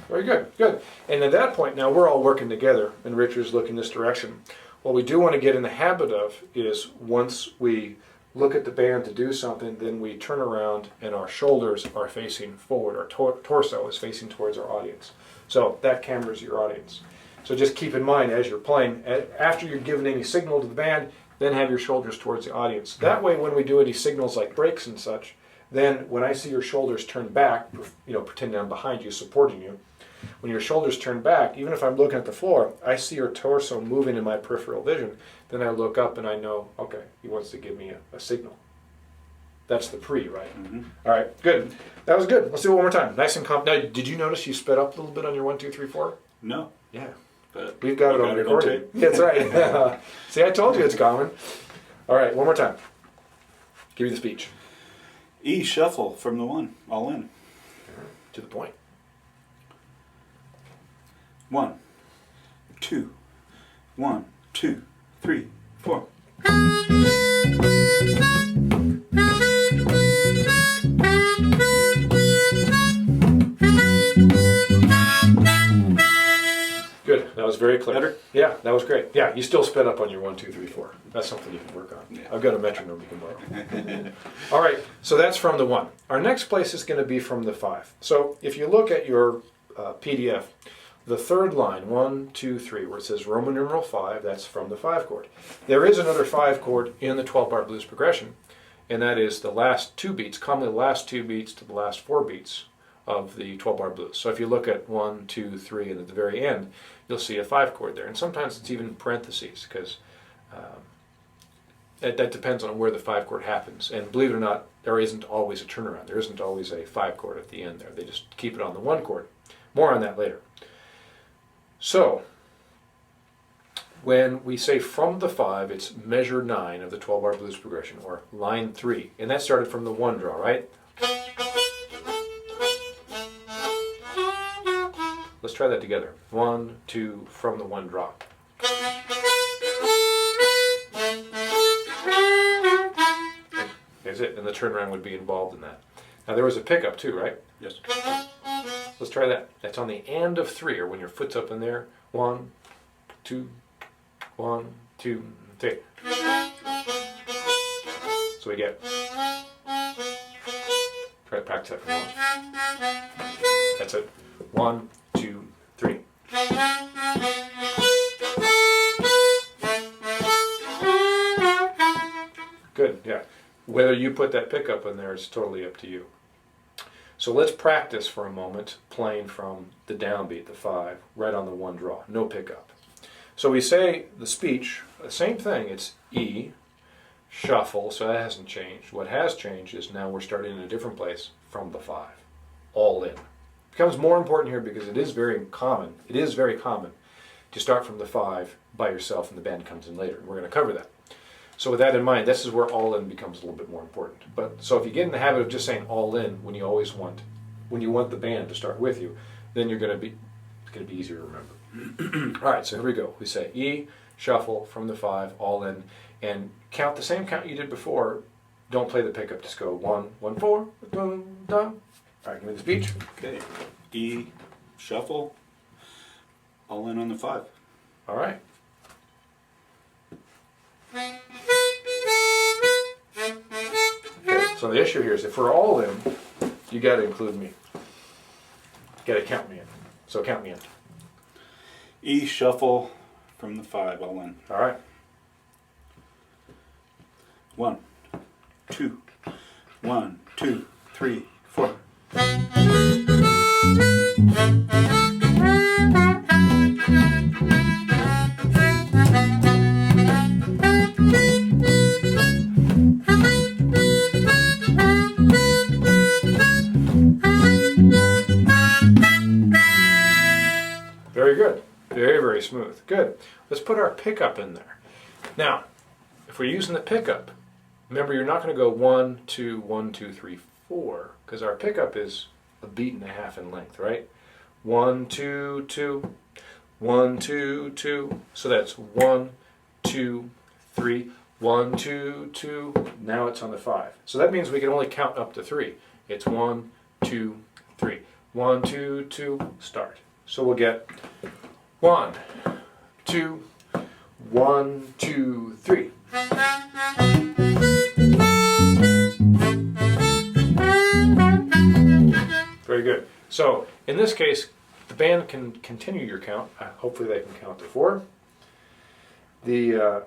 Very good, good. And at that point now we're all working together and Richard's looking this direction. What we do want to get in the habit of is once we look at the band to do something, then we turn around and our shoulders are facing forward, our torso is facing towards our audience. So that camera is your audience. So just keep in mind as you're playing, after you're giving any signal to the band, then have your shoulders towards the audience. That way when we do any signals like breaks and such, then when I see your shoulders turn back, pretend I'm behind you, supporting you, when your shoulders turn back, even if I'm looking at the floor, I see your torso moving in my peripheral vision, then I look up and I know, okay, he wants to give me a signal. That's the pre, right? Mm-hmm. All right, good. That was good. Let's do it one more time. Nice and calm. Now, did you notice you sped up a little bit on your 1, 2, 3, 4? No. Yeah. But we've got it on recording. That's right. See, I told you it's common. All right, one more time. Give me the speech. E shuffle from the 1, all in. To the point. 1, 2, 1, 2, 3, 4. Good. That was very clear. Better? Yeah, that was great. Yeah, you still sped up on your 1, 2, 3, 4. That's something you can work on. Yeah. I've got a metronome you can borrow. All right, so that's from the 1. Our next place is going to be from the 5. So if you look at your PDF, the third line, 1, 2, 3, where it says Roman numeral 5, that's from the 5 chord. There is another 5 chord in the 12-bar blues progression, and that is the last 2 beats, commonly the last 2 beats to the last 4 beats of the 12-bar blues. So if you look at 1, 2, 3, and at the very end, you'll see a 5 chord there. And sometimes it's even parentheses, because that depends on where the 5 chord happens. And believe it or not, there isn't always a turnaround. There isn't always a 5 chord at the end there. They just keep it on the 1 chord. More on that later. So, when we say from the 5, it's measure 9 of the 12-bar blues progression, or line 3. And that started from the 1 draw, right? Let's try that together. 1, 2, from the 1 draw. There's it, and the turnaround would be involved in that. Now there was a pickup too, right? Yes. Let's try that. That's on the and of 3, or when your foot's up in there. 1, 2, 1, 2, 3. So we get. Try to practice that for a moment. That's it. 1, 2, 3. Good, yeah. Whether you put that pickup in there is totally up to you. So let's practice for a moment playing from the downbeat, the 5, right on the 1 draw, no pickup. So we say the speech, the same thing, it's E, shuffle, so that hasn't changed. What has changed is now we're starting in a different place from the 5, all in. It becomes more important here because it is very common to start from the 5 by yourself and the band comes in later. We're going to cover that. So with that in mind, this is where all in becomes a little bit more important. But so if you get in the habit of just saying all in when you want the band to start with you, then it's going to be easier to remember. All right, so here we go. We say E, shuffle from the 5, all in, and count the same count you did before. Don't play the pickup. Just go 1, 1, 4, dun, dun. All right, give me the speech. Okay. E, shuffle, all in on the 5. All right. Okay, so the issue here is if we're all in, you got to include me. You got to count me in. So count me in. E, shuffle from the 5, all in. All right. 1, 2, 1, 2, 3, 4. Very good. Very, very smooth. Good. Let's put our pickup in there. Now, if we're using the pickup, remember you're not going to go 1, 2, 1, 2, 3, 4, because our pickup is a beat and a half in length, right? 1, 2, 2, 1, 2, 2. So that's 1, 2, 3, 1, 2, 2. Now it's on the 5. So that means we can only count up to 3. It's 1, 2, 3. 1, 2, 2, start. So we'll get 1, 2, 1, 2, 3. Very good. So in this case, the band can continue your count. Hopefully they can count to 4. The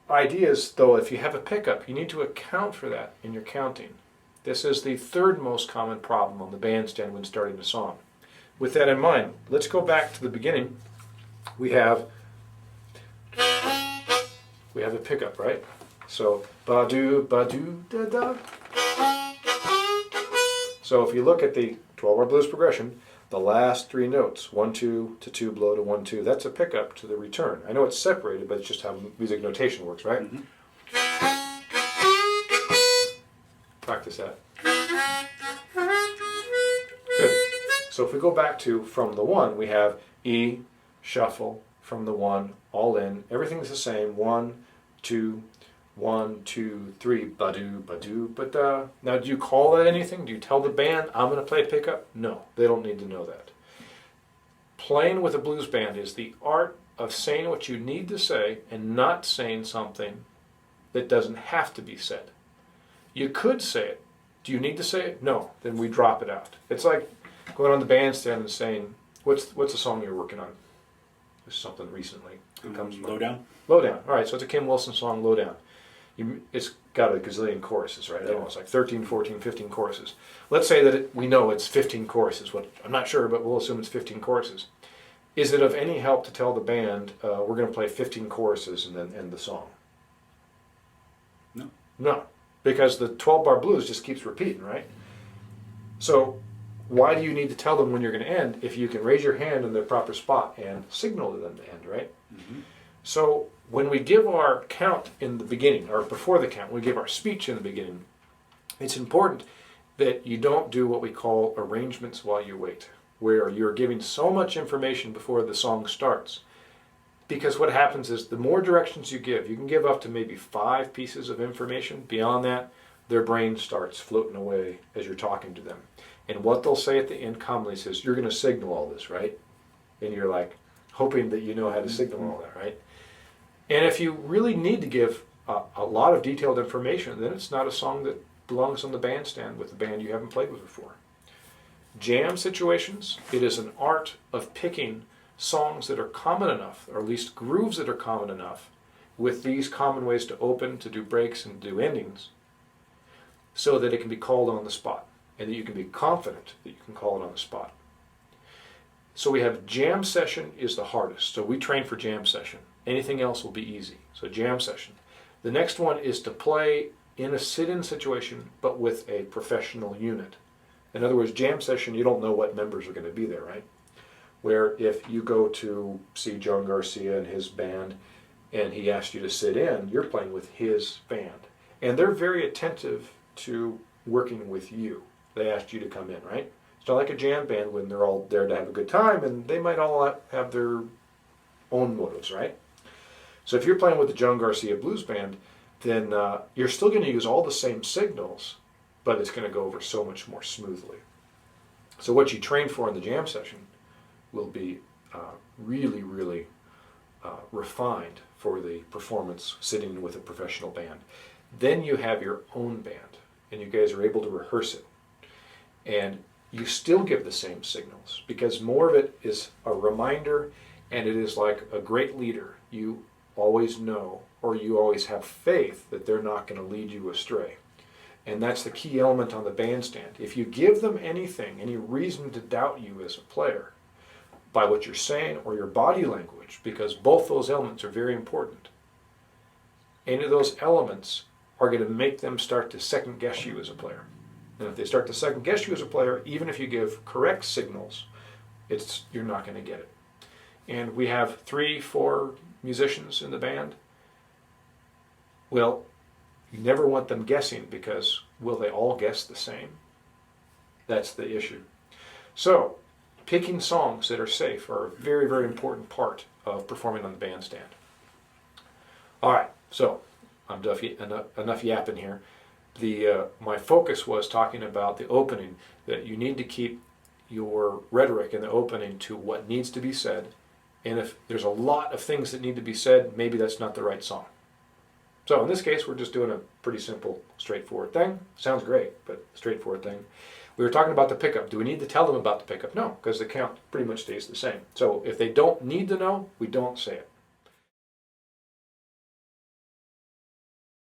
idea is, though, if you have a pickup, you need to account for that in your counting. This is the third most common problem on the bandstand when starting a song. With that in mind, let's go back to the beginning. We have a pickup, right? So ba-do, da-da. So if you look at the 12-bar blues progression, the last 3 notes, 1, 2 to 2 blow to 1, 2, that's a pickup to the return. I know it's separated, but it's just how music notation works, right? Mm-hmm. Practice that. Good. So if we go back to from the 1, we have E, shuffle, from the 1, all in. Everything's the same. 1, 2, 1, 2, 3, ba-do, ba-do, ba-da. Now, do you call that anything? Do you tell the band, I'm going to play pickup? No, they don't need to know that. Playing with a blues band is the art of saying what you need to say and not saying something that doesn't have to be said. You could say it. Do you need to say it? No, then we drop it out. It's like going on the bandstand and saying, what's the song you're working on? There's something recently. It comes from Low Down. Low Down. All right, so it's a Kim Wilson song, Low Down. It's got a gazillion choruses, right? I don't know, it's like 13, 14, 15 choruses. Let's say that we know it's 15 choruses. I'm not sure, but we'll assume it's 15 choruses. Is it of any help to tell the band, we're going to play 15 choruses and then end the song? No. No, because the 12-bar blues just keeps repeating, right? So why do you need to tell them when you're going to end if you can raise your hand in the proper spot and signal to them to end, right? Mm-hmm. So when we give our count in the beginning, or before the count, we give our speech in the beginning, it's important that you don't do what we call arrangements while you wait, where you're giving so much information before the song starts. Because what happens is the more directions you can give up to maybe 5 pieces of information. Beyond that, their brain starts floating away as you're talking to them. And what they'll say at the end commonly says, you're going to signal all this, right? And you're like hoping that you know how to signal all that, right? And if you really need to give a lot of detailed information, then it's not a song that belongs on the bandstand with a band you haven't played with before. Jam situations, it is an art of picking songs that are common enough, or at least grooves that are common enough, with these common ways to open, to do breaks, and do endings, so that it can be called on the spot, and that you can be confident that you can call it on the spot. So we have jam session is the hardest, so we train for jam session. Anything else will be easy. So jam session. The next one is to play in a sit-in situation, but with a professional unit. In other words, jam session, you don't know what members are going to be there, right? Where if you go to see John Garcia and his band, and he asked you to sit in, you're playing with his band. And they're very attentive to working with you. They asked you to come in, right? It's not like a jam band when they're all there to have a good time, and they might all have their own motives, right? So if you're playing with the John Garcia Blues Band, then you're still going to use all the same signals, but it's going to go over so much more smoothly. So what you train for in the jam session will be really, really refined for the performance sitting with a professional band. Then you have your own band, and you guys are able to rehearse it. And you still give the same signals, because more of it is a reminder, and it is like a great leader. You always know, or you always have faith that they're not going to lead you astray. And that's the key element on the bandstand. If you give them anything, any reason to doubt you as a player, by what you're saying or your body language, because both those elements are very important, any of those elements are going to make them start to second guess you as a player. And if they start to second guess you as a player, even if you give correct signals, you're not going to get it. And we have 3, 4 musicians in the band. Well, you never want them guessing, because will they all guess the same? That's the issue. So, picking songs that are safe are a very, very important part of performing on the bandstand. All right, so I'm enough yapping here. My focus was talking about the opening, that you need to keep your rhetoric in the opening to what needs to be said. And if there's a lot of things that need to be said, maybe that's not the right song. So in this case, we're just doing a pretty simple, straightforward thing. Sounds great, but straightforward thing. We were talking about the pickup. Do we need to tell them about the pickup? No, because the count pretty much stays the same. So if they don't need to know, we don't say it.